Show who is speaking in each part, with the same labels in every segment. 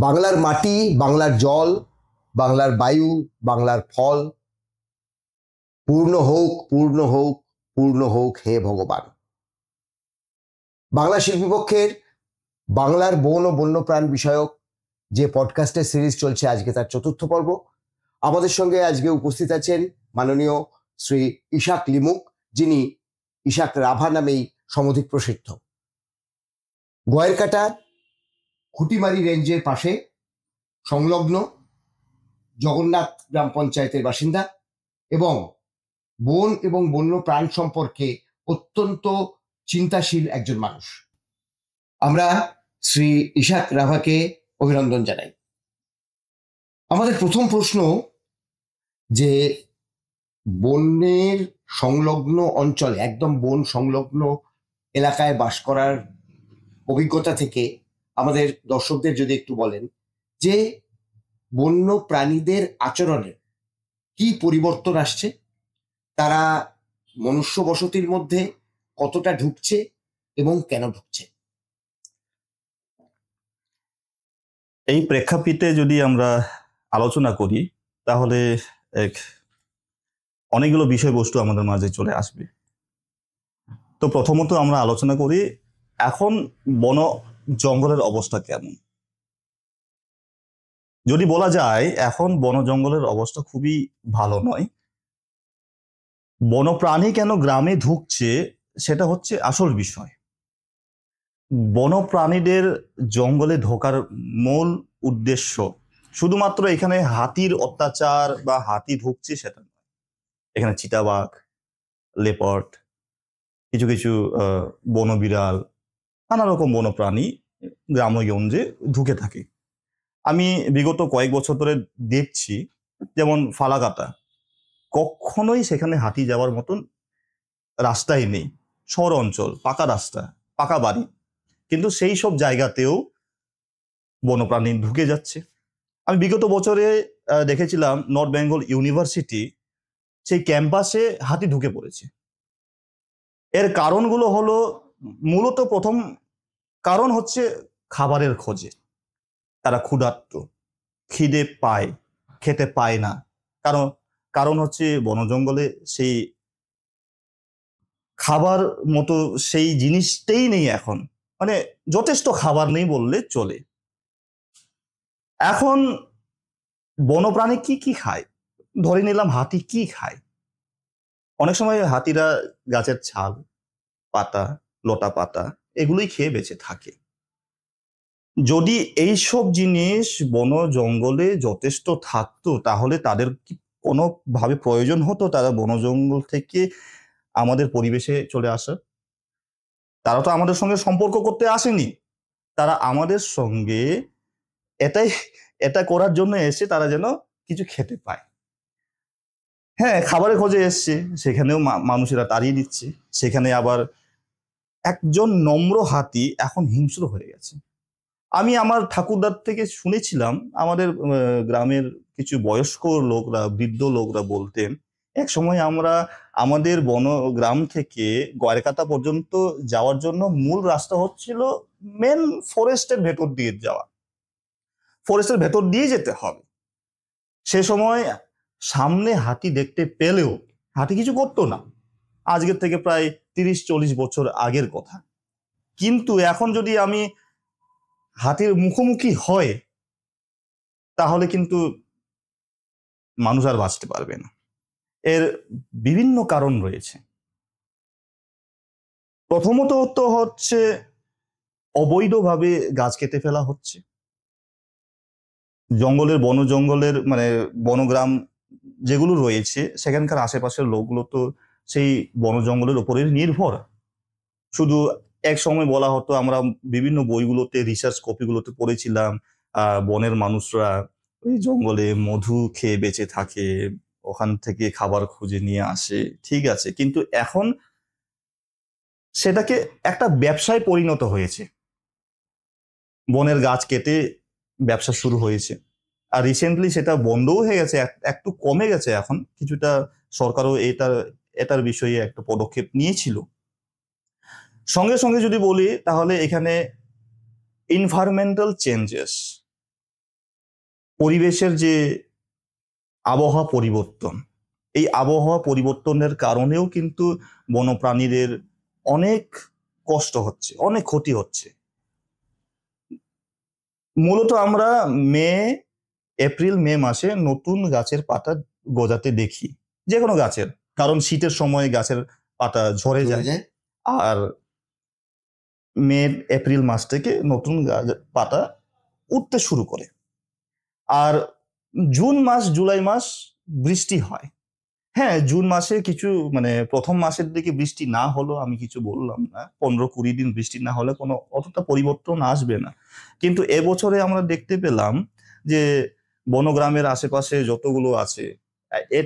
Speaker 1: বাংলার মাটি, বাংলার জল, বাংলার বায়ু, বাংলার ফল পূর্ণ হোক, পূর্ণ হোক, পূর্ণ হোক হে ভগবান। বাংলা শিল্পীপক্ষের বাংলার বন ও বন্যপ্রাণ বিষয়ক যে পডকাস্টের সিরিজ চলছে, আজকে তার চতুর্থ পর্ব। আমাদের সঙ্গে আজকে উপস্থিত আছেন মাননীয় শ্রী ইশাক লিমুক, যিনি ইশাক রাভা নামেই সমধিক প্রসিদ্ধ। গয়েরকাটা খুঁটিমারি রেঞ্জের পাশে সংলগ্ন জগন্নাথ গ্রাম পঞ্চায়েতের বাসিন্দা এবং বন এবং বন্য প্রাণ সম্পর্কে অত্যন্ত চিন্তাশীল একজন মানুষ। আমরা শ্রী ইশাক রাভাকে অভিনন্দন জানাই। আমাদের প্রথম প্রশ্ন, যে বনের সংলগ্ন অঞ্চলে, একদম বন সংলগ্ন এলাকায় বাস করার অভিজ্ঞতা থেকে আমাদের দর্শকদের যদি একটু বলেন যে বন্য প্রাণীদের আচরণে কি পরিবর্তন আসছে, তারা মনুষ্য বসতির মধ্যে কতটা ঢুকছে এবং কেন ঢুকছে।
Speaker 2: এই প্রেক্ষাপটে যদি আমরা আলোচনা করি তাহলে অনেকগুলো বিষয়বস্তু আমাদের মাঝে চলে আসবে। তো প্রথমত আমরা আলোচনা করি এখন বন জঙ্গলের অবস্থা কেমন। যদি বলা যায় এখন বন জঙ্গলের অবস্থা খুবই ভালো নয়। বনপ্রাণী কেন গ্রামে ঢুকছে সেটা হচ্ছে আসল বিষয়। বনপ্রাণীদের জঙ্গলে ঢোকার মূল উদ্দেশ্য শুধুমাত্র এখানে হাতির অত্যাচার বা হাতি ঢুকছে সেটা নয়। এখানে চিতাবাঘ, লেপার্ড, কিছু কিছু বনবিড়াল, নানা রকম বন্যপ্রাণী গ্রামগঞ্জে ঢুকে থাকে। আমি বিগত কয়েক বছর ধরে দেখছি, যেমন ফালাকাটা, কখনোই সেখানে হাতি যাওয়ার মতন রাস্তাই নেই, শহর অঞ্চল, পাকা রাস্তা, পাকা বাড়ি, কিন্তু সেই সব জায়গাতেও বন্যপ্রাণী ঢুকে যাচ্ছে। আমি বিগত বছরে দেখেছিলাম নর্থ বেঙ্গল ইউনিভার্সিটি, সেই ক্যাম্পাসে হাতি ঢুকে পড়েছে। এর কারণগুলো হলো, মূলত প্রথম কারণ হচ্ছে খাবারের খোঁজে। তারা ক্ষুধার্ত, খিদে পায়, খেতে পায় না। কারণ হচ্ছে বন জঙ্গলে সেই খাবার মতো সেই জিনিসটাই নেই এখন, মানে যথেষ্ট খাবার নেই বললে চলে। এখন বনপ্রাণী কি কি খায়, ধরে নিলাম হাতি কি খায়। অনেক সময় হাতিরা গাছের ছাল, পাতা, লতা পাতা এগুলোই খেয়ে বেঁচে থাকে। যদি এইসব জিনিস বন জঙ্গলে যথেষ্ট থাকতো তাহলে তাদের কি কোনোভাবে প্রয়োজন হতো তারা বন জঙ্গল থেকে আমাদের পরিবেশে চলে আসা? তারা তো আমাদের সঙ্গে সম্পর্ক করতে আসেনি, তারা আমাদের সঙ্গে এটা করার জন্য এসে তারা যেন কিছু খেতে পায়। হ্যাঁ, খাবারের খোঁজে এসছে, সেখানেও মানুষেরা তাড়িয়ে দিচ্ছে। সেখানে আবার একজন নম্র হাতি এখন হিংস্র হয়ে গেছে। আমি আমার ঠাকুরদার থেকে শুনেছিলাম, আমাদের গ্রামের কিছু বয়স্ক লোকরা, বৃদ্ধ লোকরা বলতেন, এক সময় আমরা আমাদের গ্রাম থেকে গয়েরকাটা পর্যন্ত যাওয়ার জন্য মূল রাস্তা হচ্ছিল মেন ফরেস্টের ভেতর দিয়ে যাওয়া, ফরেস্টের ভেতর দিয়ে যেতে হবে। সে সময় সামনে হাতি দেখতে পেলেও হাতি কিছু করতো না, আজকের থেকে প্রায় 30-40 বছর আগের কথা। কিন্তু এখন যদি আমি হাতির মুখোমুখি হয় তাহলে কিন্তু মানুষ আর বাঁচতে পারবে না। এর বিভিন্ন কারণ রয়েছে। প্রথমত তো হচ্ছে অবৈধভাবে গাছ কেটে ফেলা হচ্ছে। জঙ্গলের বন জঙ্গলের মানে বনগ্রাম যেগুলো রয়েছে সেখানকার আশেপাশের লোকগুলো তো সেই বন জঙ্গলের উপরে নির্ভর। শুধু এক সময় বলা হতো, আমরা বিভিন্ন বইগুলোতে, রিসার্চ কপিগুলোতে পড়েছিলাম, বনের মানুষরা ওই জঙ্গলে মধু খেয়ে বেঁচে থাকে, ওখান থেকে খাবার খুঁজে নিয়ে আসে, ঠিক আছে। কিন্তু এখন সেটাকে একটা ব্যবসায় পরিণত হয়েছে, বনের গাছ কেটে ব্যবসা শুরু হয়েছে। আর রিসেন্টলি সেটা বন্ধও হয়ে গেছে, একটু কমে গেছে এখন কিছুটা। সরকারও এটার বিষয়ে একটা পদক্ষেপ নিয়েছিল। সঙ্গে সঙ্গে যদি বলি তাহলে এখানে এনভায়রনমেন্টাল চেঞ্জেস, পরিবেশের যে আবহাওয়া পরিবর্তন, এই আবহাওয়া পরিবর্তনের কারণেও কিন্তু বন্যপ্রাণীদের অনেক কষ্ট হচ্ছে, অনেক ক্ষতি হচ্ছে। মূলত আমরা এপ্রিল মে মাসে নতুন গাছের পাতা গজাতে দেখি, যে কোনো গাছের, কারণ শীতের সময় গাছের পাতা ঝরে যায়। আর এপ্রিল মাস থেকে নতুন পাতা উঠতে শুরু করে। আর জুন মাস জুলাই মাস বৃষ্টি হয়। হ্যাঁ, জুন মাসে কিছু মানে প্রথম মাসের দিকে বৃষ্টি না হলো আমি কিছু বললাম না, 15-20 দিন বৃষ্টি না হলে কোনো অতটা পরিবর্তন আসবে না। কিন্তু এবছরে আমরা দেখতে পেলাম যে বনগ্রামের আশেপাশে যতগুলো আছে, এর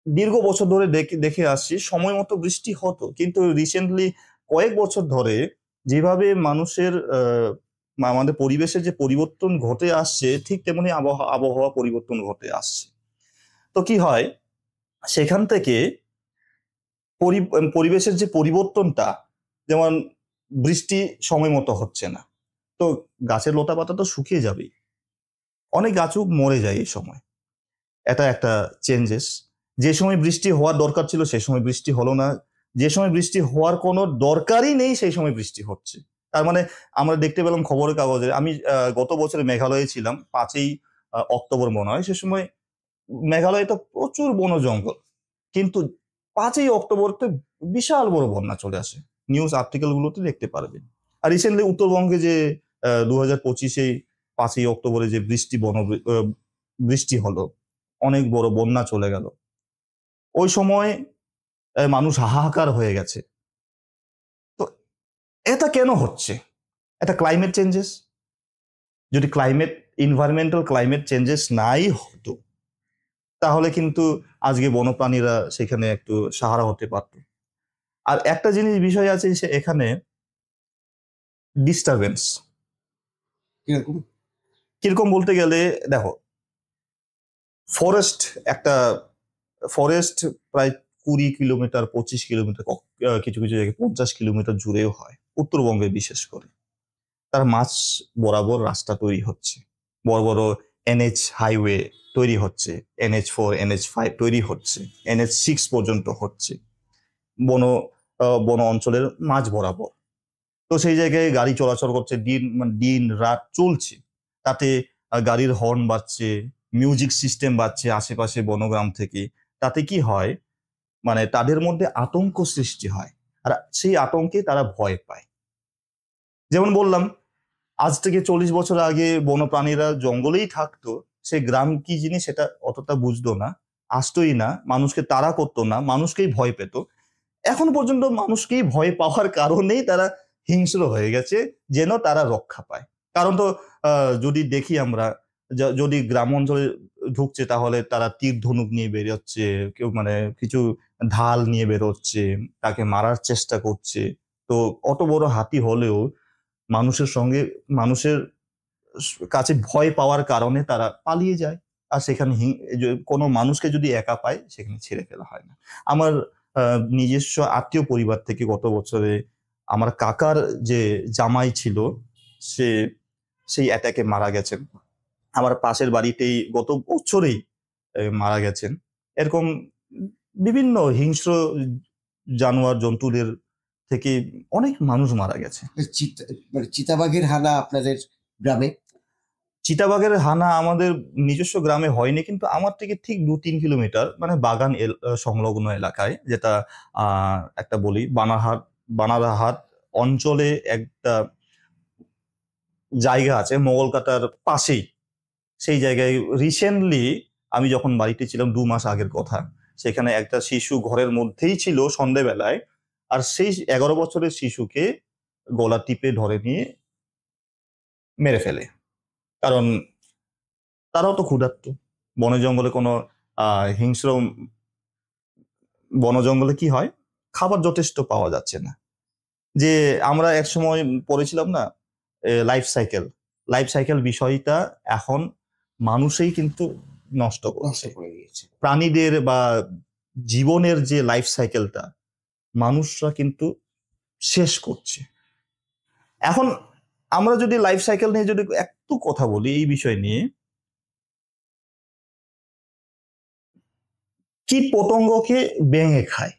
Speaker 2: দীর্ঘ বছর ধরে দেখে আসছি সময় মতো বৃষ্টি হতো, কিন্তু রিসেন্টলি কয়েক বছর ধরে যেভাবে মানুষের আমাদের পরিবেশের যে পরিবর্তন ঘটে আসছে, ঠিক তেমনি আবহাওয়া পরিবর্তন ঘটে আসছে। তো কি হয়, সেখান থেকে পরিবেশের যে পরিবর্তনটা, যেমন বৃষ্টি সময় মতো হচ্ছে না, তো গাছের লতা পাতা তো শুকিয়ে যাবেই, অনেক গাছও মরে যায় এই সময়। এটা একটা চেঞ্জেস। যে সময় বৃষ্টি হওয়ার দরকার ছিল সেই সময় বৃষ্টি হলো না, যে সময় বৃষ্টি হওয়ার কোনো দরকারই নেই সেই সময় বৃষ্টি হচ্ছে। তার মানে আমরা দেখতে পেলাম খবরের কাগজে, আমি গত বছর মেঘালয়ে ছিলাম, 5ই অক্টোবর মনে হয়, সে সময় মেঘালয়ে তো প্রচুর বন জঙ্গল, কিন্তু 5ই অক্টোবরতে বিশাল বড় বন্যা চলে আসে, নিউজ আর্টিকেল গুলোতে দেখতে পারবেন। আর রিসেন্টলি উত্তরবঙ্গে যে 2025-এ 5ই অক্টোবরে যে বৃষ্টি হলো, অনেক বড় বন্যা চলে গেল, ওই সময় মানুষ হাহাকার হয়ে গেছে। তো এটা কেন হচ্ছে? এটা ক্লাইমেট চেঞ্জেস। যদি এনভায়রনমেন্টাল ক্লাইমেট চেঞ্জেস নাই হতো, তাহলে কিন্তু আজকে বন্যপ্রাণীরা সেখানে একটু সাহারা হতে পারত। আর একটা জিনিস বিষয় আছে, সে এখানে ডিস্টারবেন্স। কিরকম বলতে গেলে, দেখো, ফরেস্ট প্রায় 20 কিলোমিটার 25 কিলোমিটার, কিছু কিছু জায়গায় 50 কিলোমিটার জুড়েও হয়, উত্তরবঙ্গে বিশেষ করে। তার মাঝ বরাবর রাস্তা তৈরি হচ্ছে, বড় বড় NH হাইওয়ে তৈরি হচ্ছে, NH4 NH5 তৈরি হচ্ছে, NH6 পর্যন্ত হচ্ছে বন অঞ্চলের মাঝ বরাবর। তো সেই জায়গায় গাড়ি চলাচল করছে, দিন রাত চলছে, তাতে গাড়ির হর্ন বাজছে, মিউজিক সিস্টেম বাজছে আশেপাশে বনগ্রাম থেকে। তাতে কি হয়, মানে তাদের মধ্যে আতঙ্ক সৃষ্টি হয়, আর সেই আতঙ্কে তারা ভয় পায়। যেমন বললাম, আজ থেকে 40 বছর আগে বন্যপ্রাণীরা জঙ্গলেই থাকতো, সে গ্রাম কি জিনিস সেটা অতটা বুঝতো না, আসতোই না, মানুষকে তাড়া করতো না, মানুষকেই ভয় পেত। এখন পর্যন্ত মানুষকেই ভয় পাওয়ার কারণেই তারা হিংস্র হয়ে গেছে, যেন তারা রক্ষা পায়। কারণ তো যদি দেখি আমরা, যদি গ্রাম অঞ্চলে ঢুকছে তাহলে তারা তীর ধনুক নিয়ে বেরোচ্ছে, কেউ মানে কিছু ঢাল নিয়ে বেরোচ্ছে, তাকে মারার চেষ্টা করছে। তো অত বড় হাতি হলেও মানুষের কাছে ভয় পাওয়ার কারণে তারা পালিয়ে যায়, আর সেখানে কোনো মানুষকে যদি একা পায় সেখানে ছেড়ে ফেলা হয় না। আমার নিজস্ব আত্মীয় পরিবার থেকে গত বছরে আমার কাকার যে জামাই ছিল, সেই অ্যাটাকে মারা গেছেন। আমার পাশের বাড়িতেই গত বছরেই মারা গেছেন। এরকম বিভিন্ন হিংস্র জানোয়ার জন্তুদের থেকে অনেক মানুষ মারা গেছে।
Speaker 1: চিতাবাঘের হানা আপনাদের গ্রামে?
Speaker 2: চিতাবাঘের হানা আমাদের নিজস্ব গ্রামে হয়নি, কিন্তু আমার থেকে ঠিক 2-3 কিলোমিটার, মানে বাগান সংলগ্ন এলাকায়, যেটা একটা বলি বানারহাট অঞ্চলে একটা জায়গা আছে মোগলকাটার পাশেই। সেই জায়গায় রিসেন্টলি আমি যখন বাড়িতে ছিলাম, 2 মাস আগের কথা, সেখানে একটা শিশু ঘরের মধ্যেই ছিল সন্ধ্যেবেলায়, আর সেই 11 বছরের শিশুকে গলা টিপে ধরে নিয়ে মেরে ফেলে। কারণ তারাও তো ক্ষুধার্ত। বনে জঙ্গলে কোনো হিংস্র বন জঙ্গলে কি হয়, খাবার যথেষ্ট পাওয়া যাচ্ছে না। যে আমরা এক সময় পড়েছিলাম না, লাইফ সাইকেল বিষয়টা এখন মানুষই কিন্তু নষ্ট করে দিয়েছে। প্রাণীদের বা জীবনের যে লাইফ সাইকেলটা মানুষরা কিন্তু শেষ করছে। এখন আমরা যদি লাইফ সাইকেল নিয়ে যদি একটু কথা বলি, এই বিষয় নিয়ে, কীট পতঙ্গকে ব্যাঙে খায়,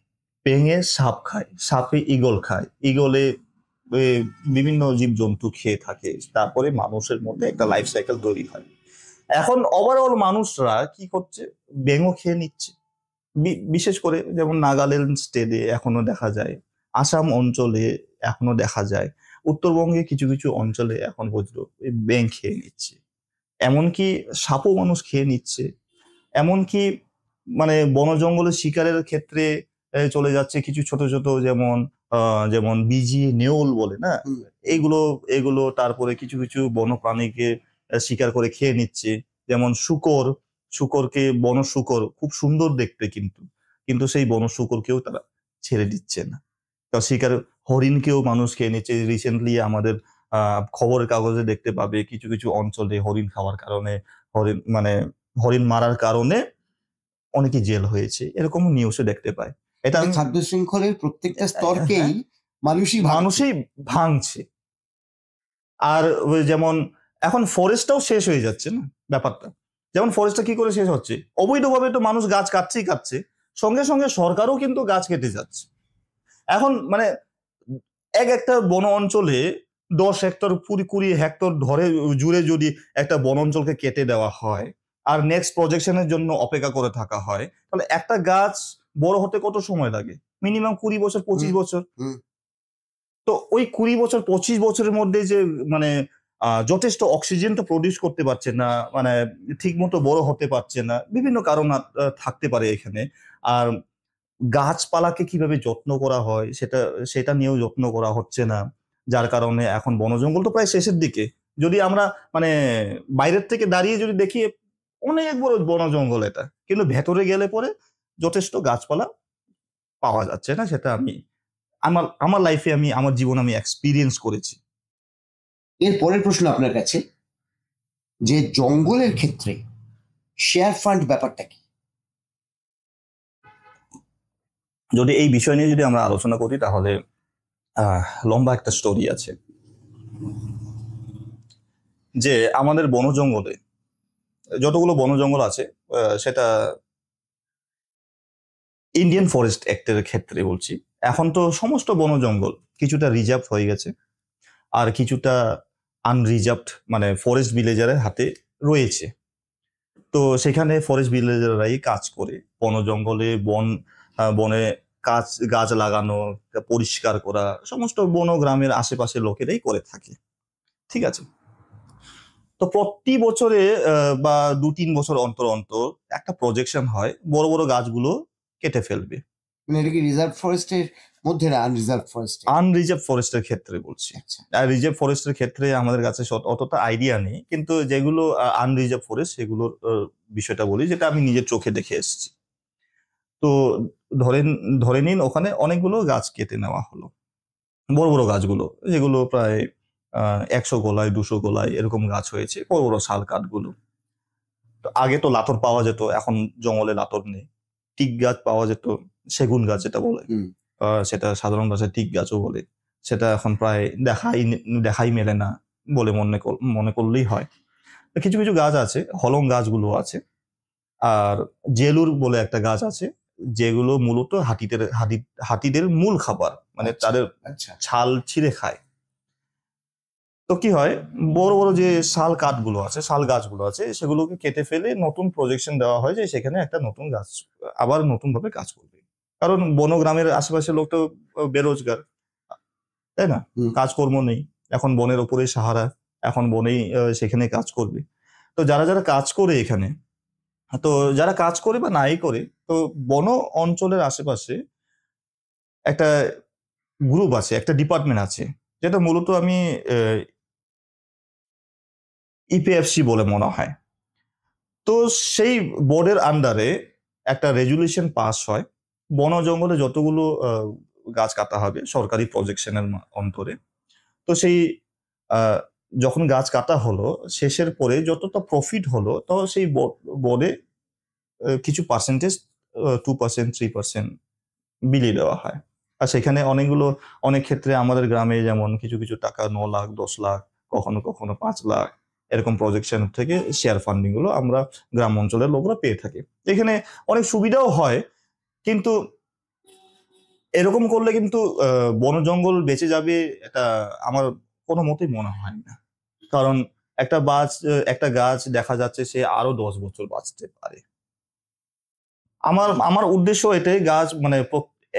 Speaker 2: ব্যাঙে সাপ খায়, সাপে ঈগল খায়, ঈগলে বিভিন্ন জীবজন্তু খেয়ে থাকে, তারপরে মানুষের মধ্যে একটা লাইফ সাইকেল তৈরি হয়। এখন ওভারঅল মানুষরা কি করছে, ব্যাঙও খেয়ে নিচ্ছে। বিশেষ করে যেমন নাগাল্যান্ড স্টেটে এখনো দেখা যায়, আসাম অঞ্চলে এখনো দেখা যায়, উত্তরবঙ্গে কিছু কিছু অঞ্চলে এখন পর্যন্ত ব্যাঙ খেয়ে নিচ্ছে, এমনকি সাপও মানুষ খেয়ে নিচ্ছে, এমনকি মানে বন জঙ্গলের শিকারের ক্ষেত্রে চলে যাচ্ছে কিছু ছোট ছোট, যেমন বিজি নেউল বলে না, এগুলো এগুলো তারপরে কিছু কিছু বন্যপ্রাণীকে শিকার করে খেয়ে নিচ্ছে। যেমন শুকরকে, বন শুকর খুব সুন্দর দেখতে, কিন্তু সেই বন শুকরকেও তারা ছেড়ে দিচ্ছে না। শিকার হরিণকেও মানুষ খেয়ে নিচ্ছে। রিসেন্টলি আমাদের খবরের কাগজে দেখতে পাবে কিছু কিছু অঞ্চলে হরিণ খাওয়ার কারণে, হরিণ মারার কারণে অনেকে জেল হয়েছে, এরকম নিউজে দেখতে পায়। এটা
Speaker 1: খাদ্য শৃঙ্খলের প্রত্যেকটা স্তরকেই মানুষই
Speaker 2: ভাঙছে। আর যেমন এখন ফরেস্টটাও শেষ হয়ে যাচ্ছে না ব্যাপারটা। যেমন ফরেস্টটা কি করে শেষ হচ্ছে, অবৈধভাবে তো মানুষ গাছ কাটছে, সঙ্গে সঙ্গে সরকারও কিন্তু গাছ কেটে যাচ্ছে। এখন মানে একটা বন অঞ্চলে 10 হেক্টর 20 হেক্টর ধরে জুড়ে যদি একটা বন অঞ্চলকে কেটে দেওয়া হয় আর নেক্সট প্রজেকশনের জন্য অপেক্ষা করে থাকা হয়, তাহলে একটা গাছ বড় হতে কত সময় লাগে? মিনিমাম 20 বছর 25 বছর। তো ওই 20 বছর 25 বছরের মধ্যে যে যথেষ্ট অক্সিজেনটা প্রডিউস করতে পারছে না, ঠিক মতো বড় হতে পারছে না, বিভিন্ন কারণ থাকতে পারে এখানে। আর গাছপালাকে কিভাবে যত্ন করা হয় সেটা নিয়েও যত্ন করা হচ্ছে না, যার কারণে এখন বনজঙ্গল তো প্রায় শেষের দিকে। যদি আমরা বাইরের থেকে দাঁড়িয়ে যদি দেখি অনেক বড় বনজঙ্গল এটা, কিন্তু ভেতরে গেলে পরে যথেষ্ট গাছপালা পাওয়া যাচ্ছে না। সেটা আমি আমার লাইফে আমার জীবনে আমি এক্সপিরিয়েন্স করেছি।
Speaker 1: এর পরের প্রশ্ন আপনার কাছে, যে জঙ্গলের ক্ষেত্রে শেয়ার ফান্ড ব্যাপারটা কি?
Speaker 2: যদি এই বিষয় নিয়ে যদি আমরা আলোচনা করি তাহলে লম্বা একটা স্টোরি আছে। যে আমাদের বনজঙ্গলে যতগুলো বনজঙ্গল আছে, সেটা ইন্ডিয়ান ফরেস্ট অ্যাক্টের ক্ষেত্রে বলছি, এখন তো সমস্ত বনজঙ্গল কিছুটা রিজার্ভ হয়ে গেছে, আর কিছুটা আনরিজার্ভড ফরেস্ট ভিলেজারের হাতে রয়েছে। তো সেখানে ফরেস্ট ভিলেজাররাই কাজ করে বনজঙ্গলে বনে গাছ লাগানো, পরিষ্কার করা, সমস্ত বনগ্রামের আশেপাশের লোকেরাই করে থাকে। ঠিক আছে, তো প্রতি বছরে বা 2-3 বছর অন্তর অন্তর একটা প্রজেকশন হয়, বড় বড় গাছগুলো কেটে ফেলবে।
Speaker 1: এটা কি রিজার্ভ ফরেস্টের মধ্যে না আনরিজার্ভ ফরেস্ট?
Speaker 2: আনরিজার্ভ ফরেস্টের ক্ষেত্রে বলছি। আর রিজার্ভ ফরেস্টের ক্ষেত্রে আমাদের কাছে অতটা আইডিয়া নেই, কিন্তু যেগুলো আনরিজার্ভ ফরেস্ট সেগুলোর বিষয়টা বলি, যেটা আমি নিজের চোখে দেখে এসেছি। তো ধরে নিন ওখানে অনেকগুলো গাছ কেটে নেওয়া হলো, বড় বড় গাছগুলো, যেগুলো প্রায় 100 গোলায় 200 গোলায় এরকম গাছ হয়েছে, বড় বড় শাল কাঠগুলো। তো আগে তো লাতর পাওয়া যেত, এখন জঙ্গলে লাতর নেই। টিক গাছ পাওয়া যেত, সেগুন গাছ যেটা বলে, সেটা সাধারণ ভাষায় টিক গাছও বলে, সেটা এখন প্রায় দেখাই মেলে না বলে মনে করলেই হয়। কিছু কিছু গাছ আছে, হলং গাছগুলো আছে, আর জেলুর বলে একটা গাছ আছে, যেগুলো মূলত হাতিদের মূল খাবার, তাদের ছাল ছিঁড়ে খায়। তো কি হয়, বড় বড় যে শাল গাছগুলো আছে সেগুলোকে কেটে ফেলে নতুন প্রজেকশন দেওয়া হয় যে সেখানে একটা নতুন গাছ আবার নতুন ভাবে কাজ করবে। কারণ বনগ্রামের আশেপাশের লোক তো বেরোজগার, তাই না, কাজকর্ম নেই, এখন বনের ওপরে সাহারা, এখন বনেই সেখানে কাজ করবে। তো যারা কাজ করে এখানে, তো যারা কাজ করে বা নাই করে, তো বন অঞ্চলের আশেপাশে একটা গ্রুপ আছে, একটা ডিপার্টমেন্ট আছে, যেটা মূলত আমি ইপিএফসি বলে মনে হয়। তো সেই বোর্ডের আন্ডারে একটা রেজুলেশন পাস হয়, বন জঙ্গলে যতগুলো গাছ কাটা হবে সরকারি প্রজেকশনের অন্তরে, তো সেই যখন গাছ কাটা হলো শেষের পরে যতটা প্রফিট হলো, তো সেই বোর্ডে কিছু পার্সেন্টেজ 2% 3% বিলিয়ে দেওয়া হয়। আর সেখানে অনেক ক্ষেত্রে আমাদের গ্রামে যেমন কিছু কিছু টাকা 9 লাখ 10 লাখ, কখনো কখনো 5 লাখ, এরকম প্রজেকশন থেকে শেয়ার ফান্ডিং গুলো আমরা গ্রাম অঞ্চলের লোকরা পেয়ে থাকি। এখানে অনেক সুবিধাও হয়, কিন্তু এরকম করলে কিন্তু বন জঙ্গল বেঁচে যাবে এটা আমার কোনো মতেই মনে হয় না। কারণ একটা গাছ দেখা যাচ্ছে সে আরো 10 বছর বাঁচতে পারে। আমার আমার উদ্দেশ্য এটাই, গাছ মানে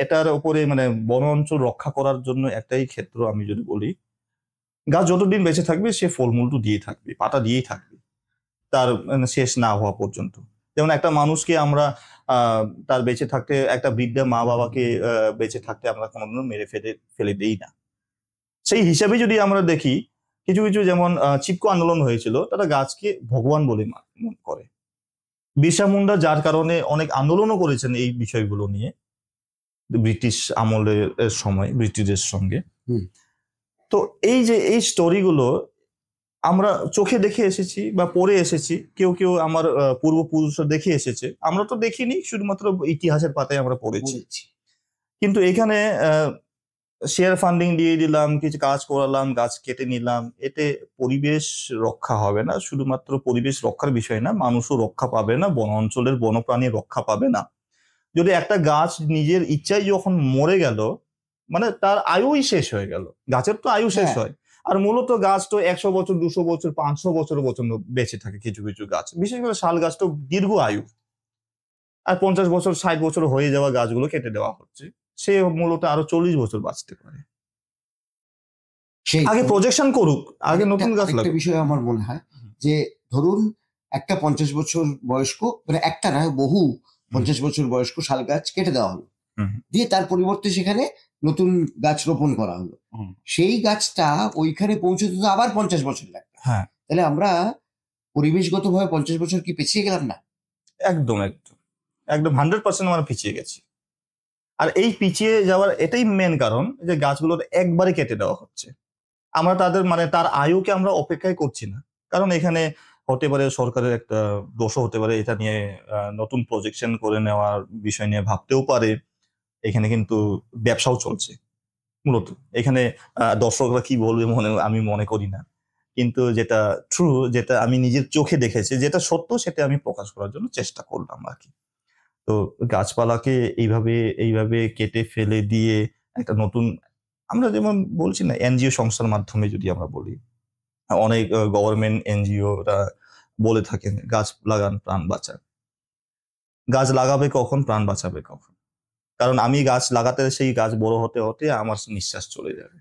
Speaker 2: এটার উপরে মানে বন অঞ্চল রক্ষা করার জন্য একটাই ক্ষেত্র আমি যদি বলি, গাছ যতদিন বেঁচে থাকবে সে ফলমূল তো দিয়ে থাকবে, পাতা দিয়েই থাকবে তার শেষ না হওয়া পর্যন্ত। যেমন একটা মানুষকে আমরা তার বেঁচে থাকতে, একটা বৃদ্ধা মা বাবাকে বেঁচে থাকতে আমরা কোনোদিনও মেরে ফেলে দেই না। সেই হিসাবে যদি আমরা দেখি, কিছু কিছু যেমন চিপকো আন্দোলন হয়েছিল, তারা গাছকে ভগবান বলে মনে করে। বিরসা মুন্ডা যার কারণে অনেক আন্দোলনও করেছেন এই বিষয়গুলো নিয়ে ব্রিটিশ আমলের সময় ব্রিটিশদের সঙ্গে। তো এই যে এই স্টোরিগুলো আমরা চোখে দেখে এসেছি বা পড়ে এসেছি, কেউ কেউ আমার পূর্বপুরুষরা দেখে এসেছে, আমরা তো দেখিনি, শুধুমাত্র ইতিহাসের পাতায় আমরা পড়েছি। কিন্তু এখানে শেয়ার ফান্ডিং দিয়ে দিলাম, কিছু কাজ করালাম, গাছ কেটে নিলাম, এতে পরিবেশ রক্ষা হবে না। শুধুমাত্র পরিবেশ রক্ষার বিষয় না, মানুষও রক্ষা পাবে না, বন অঞ্চলের বন্যপ্রাণী রক্ষা পাবে না। যদি একটা গাছ নিজের ইচ্ছায় যখন মরে গেল, মানে তার আয়ুই শেষ হয়ে গেল। গাছের তো আয়ু শেষ হয়, আর মূলত গাছ তো 100 বছর, 200 বছর, 500 বছর পর্যন্ত বেঁচে থাকে কিছু কিছু গাছ, বিশেষ করে শাল গাছ তো দীর্ঘ আয়ু। আর 50 বছর 60 বছর হয়ে যাওয়া গাছগুলো কেটে দেওয়া হচ্ছে, সে মূলত আরো 40 বছর বাঁচতে পারে। আগে প্রজেকশন করুক, আগে নতুন গাছ লাগাক।
Speaker 1: একটা বিষয় আমার মনে হয় যে ধরুন একটা 50 বছর বয়স্ক, মানে একটা না, বহু 50 বছর বয়স্ক শাল গাছ কেটে দেওয়া হলো, দিয়ে তার পরিবর্তে সেখানে নতুন গাছ রোপণ করা হলো। সেই গাছটা ওইখানে পৌঁছতে তো আবার 50 বছর লাগবে। তাহলে আমরা পরিবেশগতভাবে 50 বছর কি পিছিয়ে গেলাম না?
Speaker 2: একদম একদম একদম 100% আমরা পিছিয়ে গেছি। আর এই পিছিয়ে যাওয়ার এটাই মেন কারণ যে গাছগুলো একবারে কেটে দেওয়া হচ্ছে। আমরা তাদের মানে তার আয়ুকে আমরা অপেক্ষাই করছি না। কারণ এখানে হতে পারে সরকারের একটা দোষও হতে পারে, এটা নিয়ে নতুন প্রজেকশন করে নেওয়ার বিষয় নিয়ে ভাবতেও পারে। এখানে কিন্তু ব্যবসাও চলছে মূলত। এখানে দর্শকরা কি বলবে আমি মনে করি না, কিন্তু যেটা ট্রু, যেটা আমি নিজের চোখে দেখেছি, যেটা সত্য, সেটা আমি প্রকাশ করার জন্য চেষ্টা করলাম আর কি। তো গাছপালাকে এইভাবে কেটে ফেলে দিয়ে একটা নতুন, আমরা যেমন বলছি না, এনজিও সংস্থার মাধ্যমে যদি আমরা বলি, অনেক গভর্নমেন্ট এনজিওরা বলে থাকেন গাছ লাগান প্রাণ বাঁচান। গাছ লাগাবে কখন, প্রাণ বাঁচাবে কখন? কারণ আমি গাছ লাগাতে, সেই গাছ বড় হতে হতে আমার নিঃশ্বাস চলে যাবে।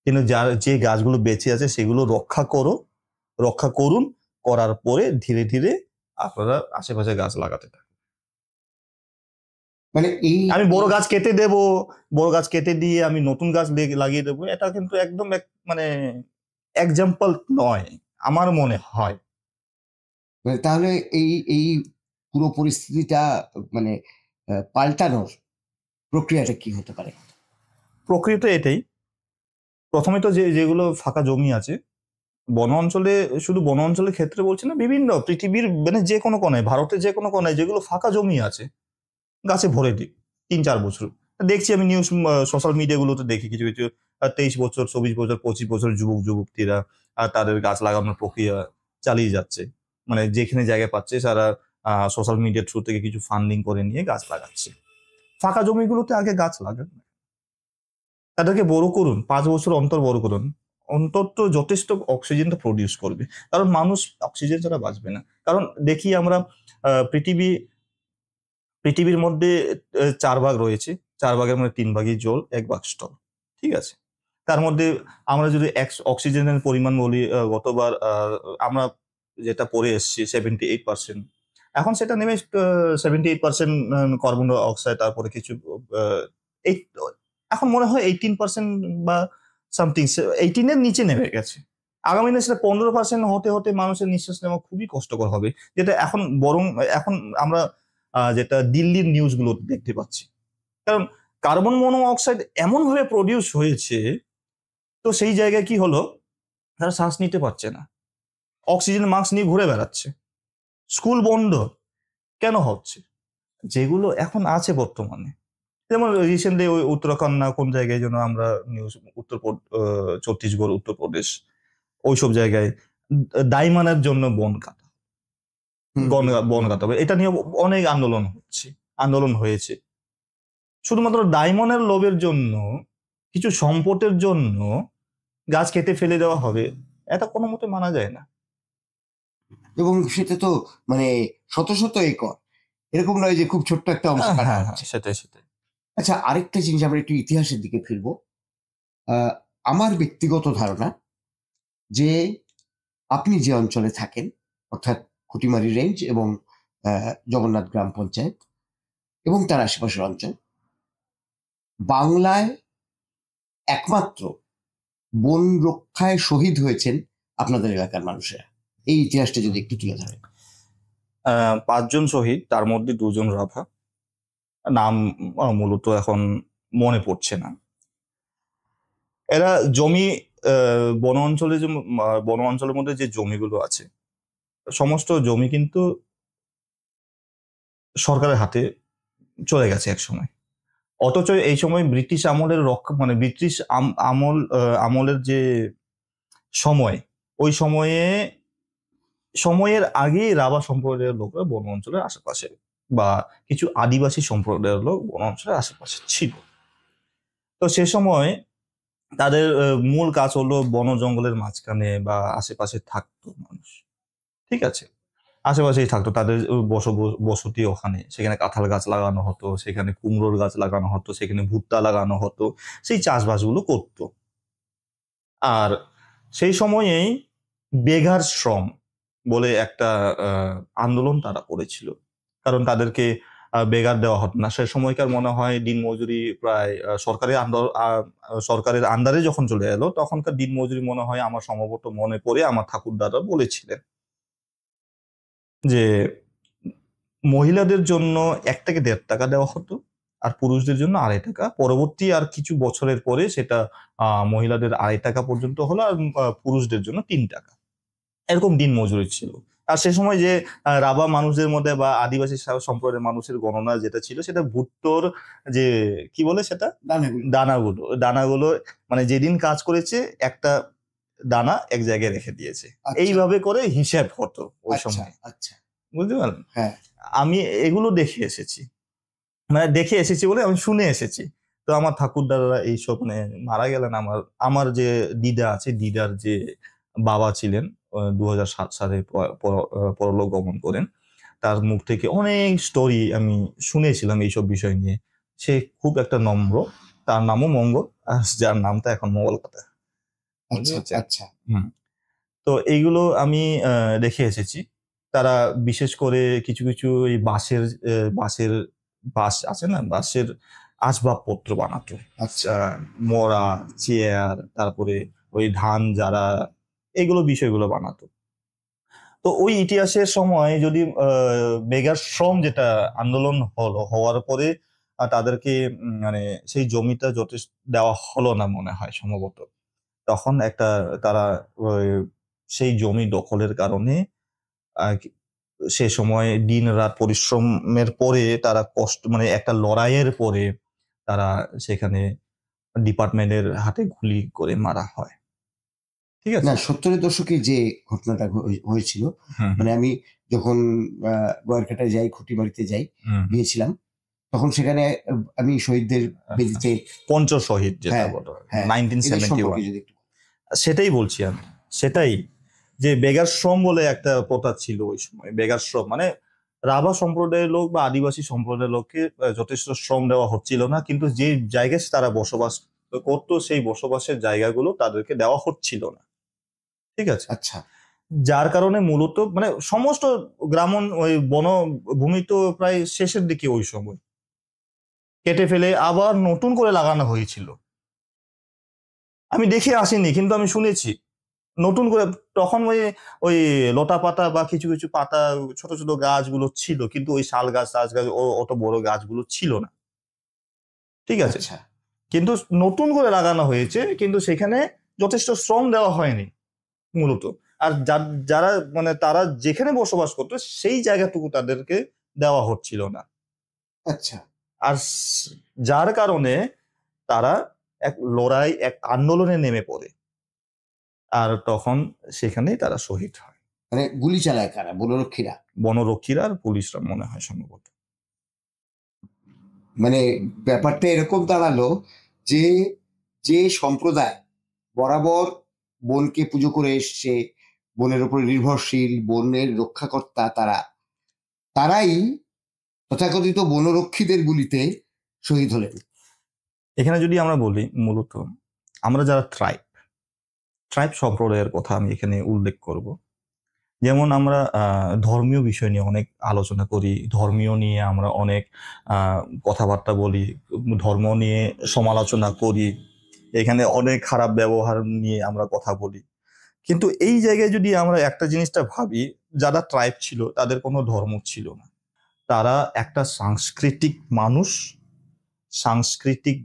Speaker 2: কিন্তু যে গাছগুলো বেঁচে আছে সেগুলো রক্ষা করুন, করার পরে ধীরে ধীরে আপনারা আশেপাশে গাছ লাগাতে থাকুন। মানে আমি বড় গাছ কেটে দেব, বড় গাছ কেটে দিয়ে আমি নতুন গাছ লাগিয়ে দেবো, এটা কিন্তু একদম মানে এক্সাম্পল নয় আমার মনে হয়।
Speaker 1: তাহলে এই পুরো পরিস্থিতিটা মানে পাল্টানোর প্রক্রিয়াটা কি হতে পারে?
Speaker 2: প্রক্রিয়াটা এটাই, প্রথমে তো যেগুলো ফাঁকা জমি আছে বন অঞ্চলে, শুধু বন অঞ্চলের ক্ষেত্রে বলছি না, বিভিন্ন পৃথিবীর মানে যে কোনো কোনায়, ভারতের যে কোনো কোনায় যেগুলো ফাঁকা জমি আছে, গাছে ভরে দিই। 3-4 বছর দেখছি আমি নিউজ, সোশ্যাল মিডিয়াগুলোতে দেখি কিছু কিছু 23 বছর, 24 বছর, 25 বছর যুবক যুবতীরা তাদের গাছ লাগানোর প্রক্রিয়া চালিয়ে যাচ্ছে। মানে যেখানে জায়গায় পাচ্ছে তারা সোশ্যাল মিডিয়ার থ্রু থেকে কিছু ফান্ডিং করে নিয়ে গাছ লাগাচ্ছে। ফাঁকা জমিগুলোতে আগে গাছ লাগান, তাদেরকে বড় করুন, 5 বছর অন্তর বড় করুন, অন্তত যথেষ্ট অক্সিজেনটা প্রডিউস করবে। কারণ মানুষ অক্সিজেন ছাড়া বাঁচবে না। কারণ দেখি আমরা পৃথিবীর মধ্যে 4 ভাগ রয়েছে, 4 ভাগের মধ্যে 3 ভাগই জল, 1 ভাগ স্থল, ঠিক আছে? তার মধ্যে আমরা যদি অক্সিজেনের পরিমাণ বলি, গতবার আমরা যেটা পড়ে এসেছি 78%, এখন সেটা নেমে 78% কার্বন ডাই অক্সাইড, তারপরে কিছু এখন মনে হয় 18% বা সামথিং 18 এর নিচে নেমে গেছে। আগামী দিনে সেটা 15% হতে হতে মানুষের নিঃশ্বাস নেওয়া খুবই কষ্টকর হবে। যেটা এখন আমরা যেটা দিল্লির নিউজ গুলো দেখতে পাচ্ছি, কারণ কার্বন মনোঅক্সাইড এমন ভাবে প্রডিউস হয়েছে, তো সেই জায়গায় কি হলো, তারা শ্বাস নিতে পারছে না, অক্সিজেন মাস্ক নিয়ে ঘুরে বেড়াচ্ছে। স্কুল বন্ধ কেন হচ্ছে? যেগুলো এখন আছে বর্তমানে, যেমন রিসেন্টলি ওই উত্তরাখণ্ড না কোন জায়গায় যেন আমরা নিউজ, ছত্তিশগড়, উত্তরপ্রদেশ, ওইসব জায়গায় দাইমানের জন্য বন কাটা
Speaker 1: হুম,
Speaker 2: বন কাটা হবে, এটা নিয়ে অনেক আন্দোলন হয়েছে। শুধুমাত্র ডায়মন্ডের লোভের জন্য, কিছু সম্পদের জন্য গাছ কেটে ফেলে দেওয়া হবে, এটা কোনো মতে মানা যায় না।
Speaker 1: এবং সেটা তো মানে শত শত একর, এরকম নয় যে খুব ছোট্ট একটা অংশ কাটা
Speaker 2: হ্যাঁ,
Speaker 1: হচ্ছে।
Speaker 2: সেটাই।
Speaker 1: আচ্ছা, আরেকটা জিনিস, আমরা একটু ইতিহাসের দিকে ফিরবো। আমার ব্যক্তিগত ধারণা যে আপনি যে অঞ্চলে থাকেন, অর্থাৎ খুঁটিমারি রেঞ্জ এবং জগন্নাথ গ্রাম পঞ্চায়েত এবং তার আশেপাশের অঞ্চল, বাংলায় একমাত্র বন রক্ষায় শহীদ হয়েছেন আপনাদের এলাকার মানুষেরা। এই ইতিহাসটা যদি একটু তুলে ধরেন।
Speaker 2: 5 জন শহীদ, তার মধ্যে 2 জন রাভা। নাম মূলত এখন মনে পড়ছে না। এরা জমি, বন অঞ্চলে যে বন অঞ্চলের মধ্যে যে জমিগুলো আছে, সমস্ত জমি কিন্তু সরকারের হাতে চলে গেছে এক সময়। অথচ এই সময় ব্রিটিশ আমলের ব্রিটিশ আমলের যে সময়, ওই সময়ের আগেই রাভা সম্প্রদায়ের লোকরা বন অঞ্চলের আশেপাশে, বা কিছু আদিবাসী সম্প্রদায়ের লোক বন অঞ্চলের আশেপাশে ছিল। তো সে সময় তাদের মূল কাজ হলো বন জঙ্গলের মাঝখানে বা আশেপাশে থাকতো মানুষ। ঠিক আছে, আশেপাশেই থাকতো, তাদের বসতি ওখানে। সেখানে কাঁঠাল গাছ লাগানো হতো, সেখানে কুমড়োর গাছ লাগানো হতো, সেখানে ভুট্টা লাগানো হতো, সেই চাষবাসগুলো করতো। আর সেই সময়েই বেঘার শ্রম বলে একটা আন্দোলন তারা করেছিল। কারণ তাদেরকে বেগার দেওয়া হতো না সে সময়কার। মনে হয় দিন মজুরি প্রায় সরকারের আন্ডারে যখন চলে এলো, তখনকার দিন মজুরি মনে হয়, আমার সম্ভবত মনে পড়ে, আমার ঠাকুরদাদা বলেছিলেন যে মহিলাদের জন্য 1 থেকে 1.5 টাকা দেওয়া হতো, আর পুরুষদের জন্য 2.5 টাকা। পরবর্তী আর কিছু বছরের পরে সেটা মহিলাদের 2.5 টাকা পর্যন্ত হলো, আর পুরুষদের জন্য 3 টাকা। এরকম দিন মজুরি ছিল। আর সে সময় যে রাভা মানুষদের মধ্যে বা আদিবাসী সম্প্রদায়ের মানুষের গণনা যেটা ছিল, সেটা ভুট্টোর যে কি বলে সেটা, দানাগুলো মানে যেদিন কাজ করেছে একটা দানা এক জায়গায় রেখে দিয়েছে। এইভাবে করে হিসাব হতো ওই সময়।
Speaker 1: আচ্ছা,
Speaker 2: বুঝতে পারলেন?
Speaker 1: হ্যাঁ।
Speaker 2: আমি এগুলো দেখে এসেছি বলে আমি শুনে এসেছি। তো আমার ঠাকুরদাদারা এইসব, মারা গেলেন। আমার যে দিদা আছে, দিদার যে বাবা ছিলেন, 2007 সালে পরলোক গমন করেন। তার মুখ থেকে অনেক স্টোরি আমি শুনেছিলাম এইসব বিষয় নিয়ে। সে খুব একটা নম্র, তার নামও মঙ্গল, আর যার নামটা এখন মঙ্গল কথা।
Speaker 1: আচ্ছা।
Speaker 2: তো এইগুলো আমি দেখে এসেছি। তারা বিশেষ করে কিছু এই বাঁশ আছে না, বাঁশের আসবাবপত্র বানাতো।
Speaker 1: আচ্ছা,
Speaker 2: মরা, চেয়ার, তারপরে ওই ধান যারা, এগুলো বিষয়গুলো বানাতো। তো ওই ইতিহাসের সময় যদি বেগার শ্রম যেটা আন্দোলন হওয়ার পরে তাদেরকে সেই জমিটা যথেষ্ট দেওয়া হলো না মনে হয় সম্ভবত। তখন তারা সেই জমি দখলের কারণে সে সময় দিন রাত পরিশ্রমের পরে তারা একটা লড়াইয়ের পরে তারা সেখানে ডিপার্টমেন্টের হাতে গুলি করে মারা হয়। ঠিক আছে।
Speaker 1: না, 70-এর দশকে যে ঘটনাটা হয়েছিল, মানে আমি যখন গোয়ারঘাটায় যাই, খুঁটিমারিতে যাই, গিয়েছিলাম, তখন সেখানে আমি শহীদদের বেদিতে
Speaker 2: পঞ্চশহীদ যেটা বলা হয় 1971, সেটাই বলছি আমি। সেটাই যে বেগার শ্রম বলে একটা প্রথা ছিল ওই সময়। বেগার শ্রম মানে রাভা সম্প্রদায়ের লোক বা আদিবাসী সম্প্রদায়ের লোককে যথেষ্ট শ্রম দেওয়া হচ্ছিল না, কিন্তু যে জায়গায় তারা বসবাস করতো সেই বসবাসের জায়গাগুলো তাদেরকে দেওয়া হচ্ছিল না। ঠিক আছে।
Speaker 1: আচ্ছা,
Speaker 2: যার কারণে মূলত সমস্ত ওই বনভূমি তো প্রায় শেষের দিকে ওই সময় কেটে ফেলে আবার নতুন করে লাগানো হয়েছিল। আমি দেখে আসিনি, কিন্তু আমি শুনেছি নতুন করে তখন ওই লতা পাতা বা কিছু পাতা, ছোট ছোট গাছগুলো ছিল, কিন্তু ওই শাল গাছ অত বড় গাছগুলো ছিল না। ঠিক আছে। কিন্তু নতুন করে লাগানো হয়েছে, কিন্তু সেখানে যথেষ্ট শ্রম দেওয়া হয়নি মূলত। আর যারা তারা যেখানে বসবাস করতো সেই জায়গাটুকু তাদেরকে দেওয়া হচ্ছিল না।
Speaker 1: আচ্ছা।
Speaker 2: আর যার কারণে তারা এক আন্দোলনে নেমে পড়ে। আর তখন সেখানেই তারা শহীদ হয়।
Speaker 1: মানে গুলি চালায় কারা? বনরক্ষীরা?
Speaker 2: বনরক্ষীরা আর পুলিশরা মনে হয় সম্ভবত।
Speaker 1: মানে ব্যাপারটা এরকম দাঁড়ালো যে যে সম্প্রদায় বরাবর বনকে পুজো করে এসছে, বনের উপর নির্ভরশীল, বনের রক্ষাকর্তা, তারাই তথাকথিত বনরক্ষীদের গুলিতে শহীদ হলেন।
Speaker 2: এখানে যদি আমরা বলি, মূলত আমরা যারা ট্রাইব সম্প্রদায়ের কথা আমি এখানে উল্লেখ করব। যেমন আমরা ধর্মীয় বিষয় নিয়ে অনেক আলোচনা করি, ধর্মীয় নিয়ে আমরা অনেক কথাবার্তা বলি, ধর্ম নিয়ে সমালোচনা করি, এখানে অনেক খারাপ ব্যবহার নিয়ে আমরা কথা বলি। কিন্তু এই জায়গায় যদি আমরা একটা জিনিসটা ভাবি, যারা ট্রাইব ছিল তাদের কোনো ধর্ম ছিল না, তারা একটা সাংস্কৃতিক মানুষ, সাংস্কৃতিক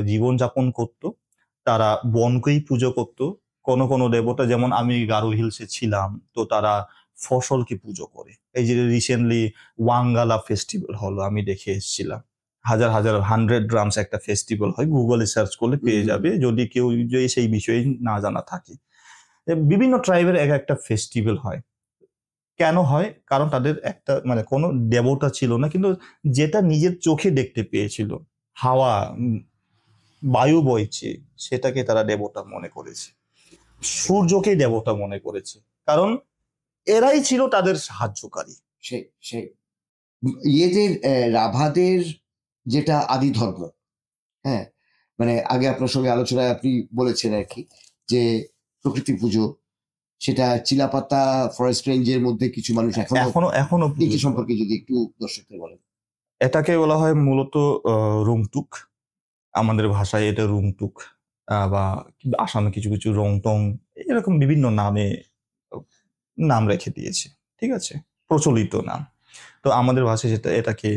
Speaker 2: জীবনযাপন করত, তারা বনকেই পুজো করত। কোনো কোনো দেবতা, যেমন আমি গারো হিলসে ছিলাম, তো তারা ফসলকে পুজো করে। এই যে রিসেন্টলি ওয়াঙ্গালা ফেস্টিভ্যাল হলো, আমি দেখে এসেছিলাম, হাজার হাজার 100 গ্রামস একটা ফেস্টিভ্যাল হয়, গুগলে সার্চ করলে পেয়ে যাবে যদি কেউ সেই বিষয়ে না জানা থাকে। বিভিন্ন ট্রাইবের এক একটা ফেস্টিভ্যাল হয়। কেন হয়? কারণ তাদের একটা মানে কোনো দেবতা ছিল না, কিন্তু যেটা নিজের চোখে দেখতে পেয়েছিল, হাওয়া, বায়ু বইছে, সেটাকে তারা দেবতা মনে করেছে, সূর্যকেই দেবতা মনে করেছে, কারণ এরাই ছিল তাদের সাহায্যকারী।
Speaker 1: সেই ইয়েদের রাভাদের যেটা আদি ধর্ম, হ্যাঁ, মানে আগে আপনার সঙ্গে আলোচনায় আপনি বলেছেন আর কি, যে প্রকৃতি পুজো, সেটা চিলাপাতা ফরেস্ট রেঞ্জের মধ্যে কিছু মানুষ এখনো এটি সম্পর্কে যদি একটু দর্শকদের বলেন।
Speaker 2: এটাকে বলা হয় মূলত রুংটুক, আমাদের ভাষায় এটা রুংটুক, বা আসামে কিছু কিছু রংটং, এরকম বিভিন্ন নাম রেখে দিয়েছে, ঠিক আছে, প্রচলিত নাম। তো আমাদের ভাষায় এটাকে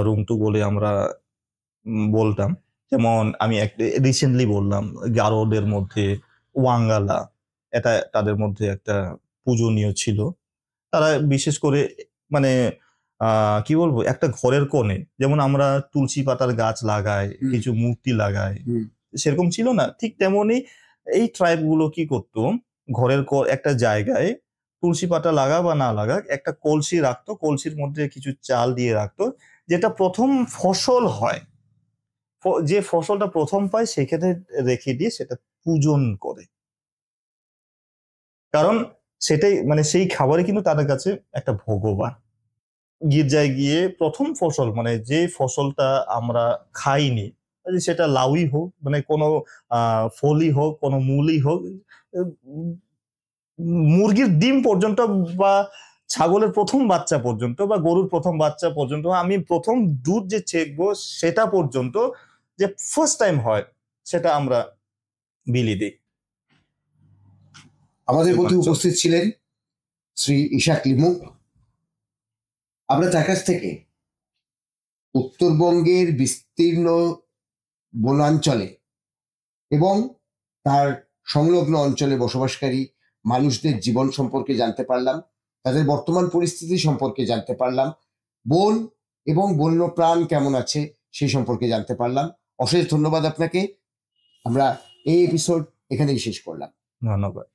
Speaker 2: রুংটুক বলে আমরা বলতাম। যেমন আমি রিসেন্টলি বললাম, গারোদের মধ্যে ওয়াঙ্গালা, এটা তাদের মধ্যে একটা পূজনীয় ছিল। তারা বিশেষ করে মানে কি বলবো, একটা ঘরের কোণে যেমন আমরা তুলসী পাতার গাছ লাগাই, কিছু মূর্তি লাগাই, সেরকম ছিল না, ঠিক তেমনই এই ট্রাইব গুলো কি করতো, ঘরের একটা জায়গায় তুলসী পাতা লাগা বা না লাগা, একটা কলসি রাখতো, কলসির মধ্যে কিছু চাল দিয়ে রাখতো, যেটা প্রথম ফসল হয়, যে ফসলটা প্রথম পায় সেখানে রেখে দিয়ে সেটা পূজন করে। কারণ সেটাই মানে সেই খাবারই কিন্তু তাদের কাছে একটা ভগবান। গির্জায় গিয়ে প্রথম ফসল, মানে যে ফসলটা আমরা খাইনি, সেটা লাউই হোক, মানে কোনো ফলই হোক, কোনো মূলই হোক, মুরগির ডিম পর্যন্ত, বা ছাগলের প্রথম বাচ্চা পর্যন্ত, বা গরুর প্রথম বাচ্চা পর্যন্ত, আমি প্রথম দুধ যে ছেঁকবো সেটা পর্যন্ত, যে ফার্স্ট টাইম হয়, সেটা আমরা বিলি দিই।
Speaker 1: আমাদের মধ্যে উপস্থিত ছিলেন শ্রী ইশাক লিমু। আমরা তার কাছ থেকে উত্তরবঙ্গের বিস্তীর্ণ বনাঞ্চলে এবং তার সংলগ্ন অঞ্চলে বসবাসকারী মানুষদের জীবন সম্পর্কে জানতে পারলাম, তাদের বর্তমান পরিস্থিতি সম্পর্কে জানতে পারলাম, বন এবং বন্যপ্রাণ কেমন আছে সেই সম্পর্কে জানতে পারলাম। অশেষ ধন্যবাদ আপনাকে। আমরা এই এপিসোড এখানেই শেষ করলাম।
Speaker 2: ধন্যবাদ।